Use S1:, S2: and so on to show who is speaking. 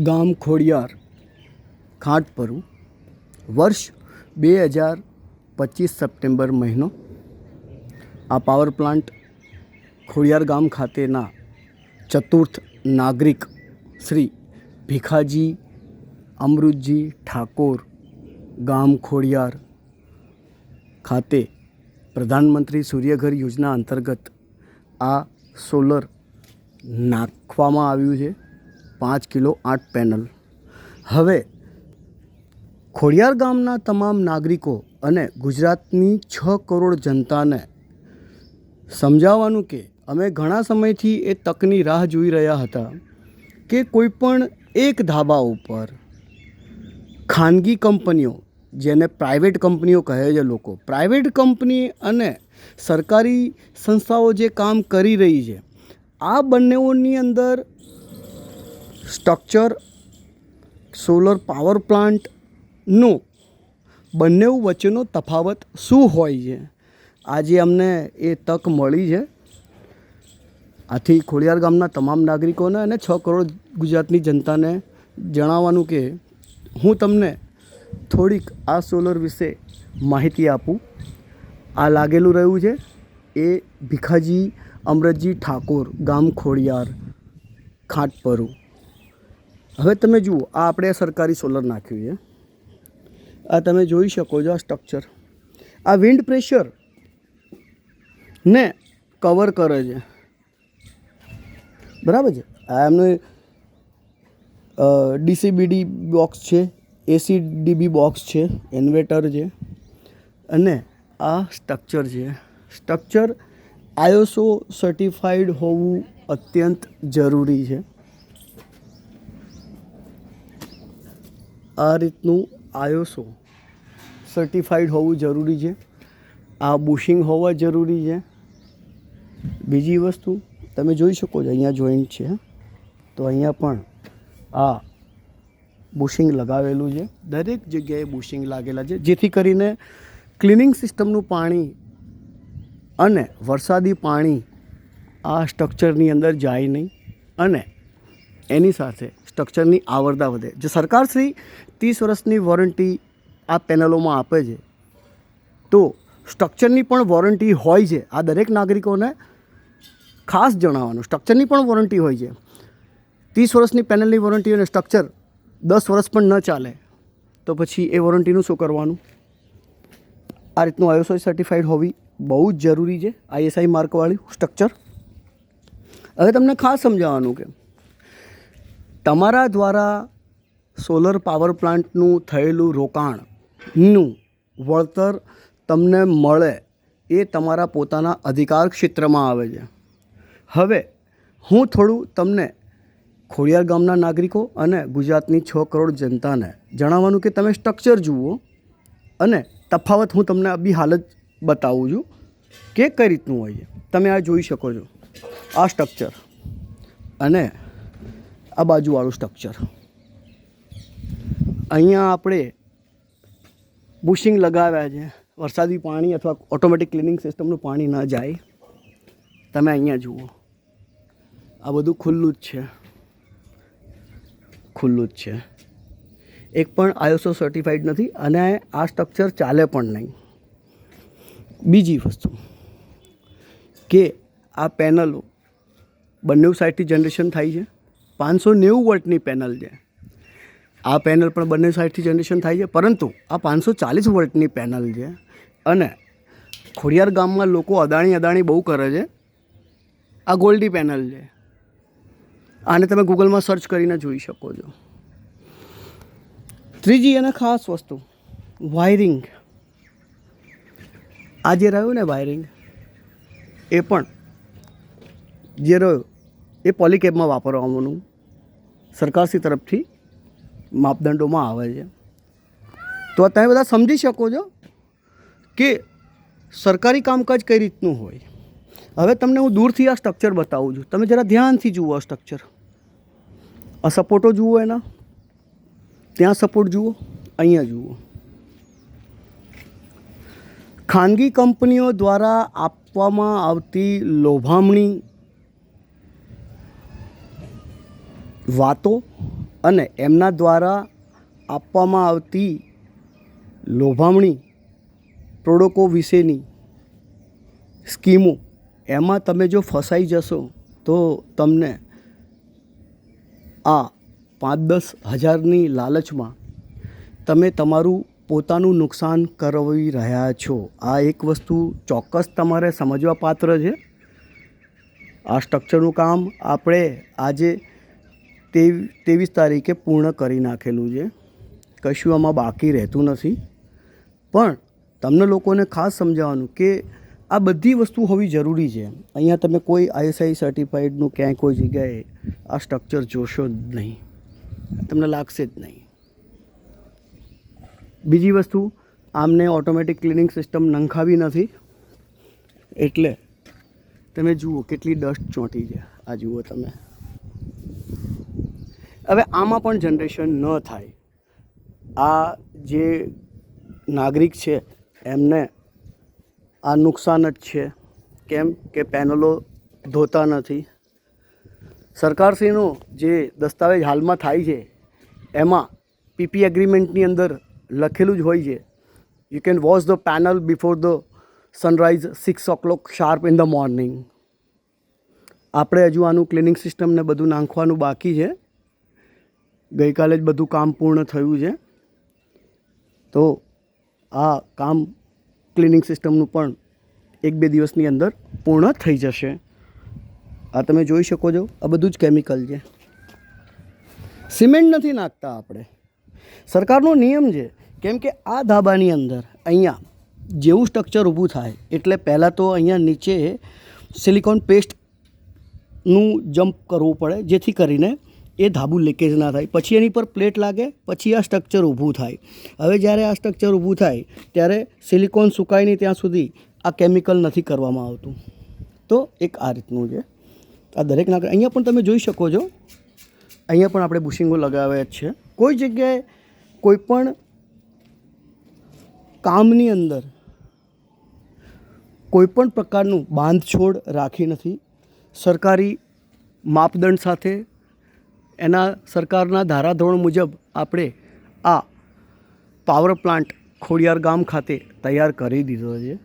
S1: ગામ ખોડિયાર ખાંટપરું વર્ષ 2025 સપ્ટેમ્બર મહિનો. આ પાવર પ્લાન્ટ ખોડિયાર ગામ ખાતેના ચતુર્થ નાગરિક શ્રી ભીખાજી અમૃતજી ઠાકોર ગામ ખોડિયાર ખાતે પ્રધાનમંત્રી સૂર્યઘર યોજના અંતર્ગત આ સોલર નાખવામાં આવ્યું છે. 5 કિલો 8 પેનલ. હવે ખોડિયાર ગામના તમામ નાગરિકો અને ગુજરાતની 6 કરોડ જનતાને સમજાવવાનું કે અમે ઘણા સમયથી એ તકની રાહ જોઈ રહ્યા હતા કે કોઈ પણ એક ધાબા ઉપર ખાનગી કંપનીઓ, જેને પ્રાઇવેટ કંપનીઓ કહે છે લોકો, પ્રાઇવેટ કંપની અને સરકારી સંસ્થાઓ જે કામ કરી રહી છે, આ બંનેઓની અંદર સ્ટ્રક્ચર સોલર પાવર પ્લાન્ટનો બંને વચ્ચેનો તફાવત શું હોય છે, આજે અમને એ તક મળી છે. આથી ખોડિયાર ગામના તમામ નાગરિકોને અને 6 કરોડ ગુજરાતની જનતાને જણાવવાનું કે હું તમને થોડીક આ સોલર વિશે માહિતી આપું. આ લાગેલું રહ્યું છે એ ભીખાજી અમૃતજી ઠાકોર ગામ ખોડિયાર ખાંટપરું. હવે તમે જુઓ, આ આપણે સરકારી સોલર નાખ્યું છે. આ તમે જોઈ શકો છો આ સ્ટ્રક્ચર. આ વિન્ડ પ્રેશર ને કવર કરે છે, બરાબર છે. આ એમનું ડીસીબીડી બોક્સ છે, એસીડીબી બોક્સ છે, ઇન્વર્ટર છે અને આ સ્ટ્રક્ચર છે. સ્ટ્રક્ચર આઈએસઓ સર્ટિફાઈડ હોવું અત્યંત જરૂરી છે. આ રીતનું આઈએસઓ સર્ટિફાઈડ હોવું જરૂરી છે. આ બુશિંગ હોવા જરૂરી છે. બીજી વસ્તુ તમે જોઈ શકો છો, અહીંયા જોઈન્ટ છે તો અહીંયા પણ આ બુશિંગ લગાવેલું છે. દરેક જગ્યાએ બુશિંગ લાગેલા છે, જેથી કરીને ક્લિનિંગ સિસ્ટમનું પાણી અને વરસાદી પાણી આ સ્ટ્રક્ચરની અંદર જાય નહીં અને એની સાથે સ્ટ્રક્ચરની આવરદા વધે. જો સરકારશ્રી 30 વર્ષની વોરંટી આ પેનલોમાં આપે છે તો સ્ટ્રક્ચરની પણ વોરંટી હોય છે. આ દરેક નાગરિકોને ખાસ જણાવવાનું, સ્ટ્રક્ચરની પણ વોરંટી હોય છે. 30 વર્ષની પેનલની વોરંટી અને સ્ટ્રક્ચર 10 વર્ષ પણ ન ચાલે તો પછી એ વોરંટીનું શું કરવાનું? આ રીતનું આઈએસઓ સર્ટિફાઈડ હોવી બહુ જ જરૂરી છે, આઈએસઆઈ માર્કવાળું સ્ટ્રક્ચર. હવે તમને ખાસ સમજાવવાનું કે તમારા દ્વારા સોલર પાવર પ્લાન્ટનું થયેલું રોકાણનું વળતર તમને મળે એ તમારા પોતાના અધિકાર ક્ષેત્રમાં આવે છે. હવે હું થોડું તમને ખોડિયાર ગામના નાગરિકો અને ગુજરાતની 6 કરોડ જનતાને જણાવવાનું કે તમે સ્ટ્રક્ચર જુઓ અને તફાવત હું તમને બી હાલ જ બતાવું છું કે કઈ રીતનું હોય છે. તમે આ જોઈ શકો છો, આ સ્ટ્રક્ચર અને આ બાજુવાળું સ્ટ્રક્ચર. અહીંયા આપણે બુશિંગ લગાવ્યા છે, વરસાદી પાણી અથવા ઓટોમેટિક ક્લિનિંગ સિસ્ટમનું પાણી ન જાય. તમે અહીંયા જુઓ, આ બધું ખુલ્લું જ છે, ખુલ્લું જ છે. એક પણ આઈએસઓ સર્ટિફાઈડ નથી અને આ સ્ટ્રક્ચર ચાલે પણ નહીં. બીજી વસ્તુ કે આ પેનલો બંને સાઈડથી જનરેશન થાય છે. 590 વોલ્ટની પેનલ છે. આ પેનલ પણ બંને સાઈડથી જનરેશન થાય છે, પરંતુ આ 540 વોલ્ટની પેનલ છે અને ખોડિયાર ગામમાં લોકો અદાણી બહુ કરે છે. આ ગોલ્ડી પેનલ છે. આને તમે ગૂગલમાં સર્ચ કરીને જોઈ શકો છો. ત્રીજી અને ખાસ વસ્તુ, વાયરિંગ. આ જે રહ્યું ને વાયરિંગ, એ પણ જે રહ્યું એ પોલીકેબમાં વાપરવાનું સરકારશ્રી તરફથી માપદંડોમાં આવે છે. તો તમે બધા સમજી શકો છો કે સરકારી કામકાજ કઈ રીતનું હોય. હવે તમને હું દૂરથી આ સ્ટ્રક્ચર બતાવું છું. તમે જરા ધ્યાનથી જુઓ આ સ્ટ્રક્ચર. આ સપોર્ટો જુઓ, એના ત્યાં સપોર્ટ જુઓ, અહીંયા જુઓ. ખાનગી કંપનીઓ દ્વારા આપવામાં આવતી લોભામણી વાતો અને એમના દ્વારા આપવામાં આવતી લોભામણી પ્રોડક્ટો વિશેની સ્કીમો, એમાં તમે જો ફસાઈ જશો તો તમને આ 5-10 હજારની લાલચમાં તમે તમારું પોતાનું નુકસાન કરવી રહ્યા છો. આ એક વસ્તુ ચોક્કસ તમારે સમજવા પાત્ર છે. આ સ્ટ્રક્ચરનું કામ આપણે આજે 23 તારીખે પૂર્ણ કરી નાખેલું છે. કશું આમાં બાકી રહેતું નથી. પણ તમને લોકોને ખાસ સમજાવવાનું કે આ બધી વસ્તુ હોવી જરૂરી છે. અહીંયા તમે કોઈ ISI સર્ટિફાઈડનું ક્યાંય કોઈ જગ્યાએ આ સ્ટ્રક્ચર જોશો જ નહીં, તમને લાગશે જ નહીં. બીજી વસ્તુ, આમને ઓટોમેટિક ક્લિનિંગ સિસ્ટમ નંખાવી નથી, એટલે તમે જુઓ કેટલી ડસ્ટ ચોંટી છે. આ જુઓ તમે. હવે આમાં પણ જનરેશન ન થાય. આ જે નાગરિક છે એમને આ નુકસાન જ છે. કેમ કે પેનલો ધોતા નથી. સરકારશ્રીનો જે દસ્તાવેજ હાલમાં થાય છે એમાં PP એગ્રીમેન્ટની અંદર લખેલું જ હોય છે, you can wash the panel before the sunrise 6 o'clock sharp in the morning. આપણે હજુ આનું ક્લિનિંગ સિસ્ટમને બધું નાખવાનું બાકી છે. ગઈકાલે જ બધું કામ પૂર્ણ થયું છે. તો આ કામ ક્લિનિંગ સિસ્ટમનું પણ 1-2 દિવસની અંદર પૂર્ણ થઈ જશે. આ તમે જોઈ શકો છો, આ બધું જ કેમિકલ છે. સિમેન્ટ નથી નાખતા આપણે. સરકારનો નિયમ છે. કેમ કે આ ધાબાની અંદર અહીંયા જેવું સ્ટ્રક્ચર ઊભું થાય એટલે પહેલાં તો અહીંયા નીચે સિલિકોન પેસ્ટનું જમ્પ કરવું પડે, જેથી કરીને એ ધાબુ લીકેજ ના થાય. પછી એની પર પ્લેટ લાગે, પછી આ સ્ટ્રક્ચર ઊભું થાય. હવે જ્યારે આ સ્ટ્રક્ચર ઊભું થાય ત્યારે સિલિકોન સુકાય નહીં ત્યાં સુધી આ કેમિકલ નથી કરવામાં આવતું. તો એક આ રીતનું છે. આ દરેક નાગરિક અહીંયા પણ તમે જોઈ શકો છો. અહીંયા પણ આપણે બુશિંગો લગાવ્યા જ છે. કોઈ જગ્યાએ કોઈ પણ કામની અંદર કોઈ પણ પ્રકારનું બાંધછોડ રાખી નથી. સરકારી માપદંડ સાથે એના સરકારના ધારાધોરણ મુજબ આપણે આ પાવર પ્લાન્ટ ખોડિયાર ગામ ખાતે તૈયાર કરી દીધો છે.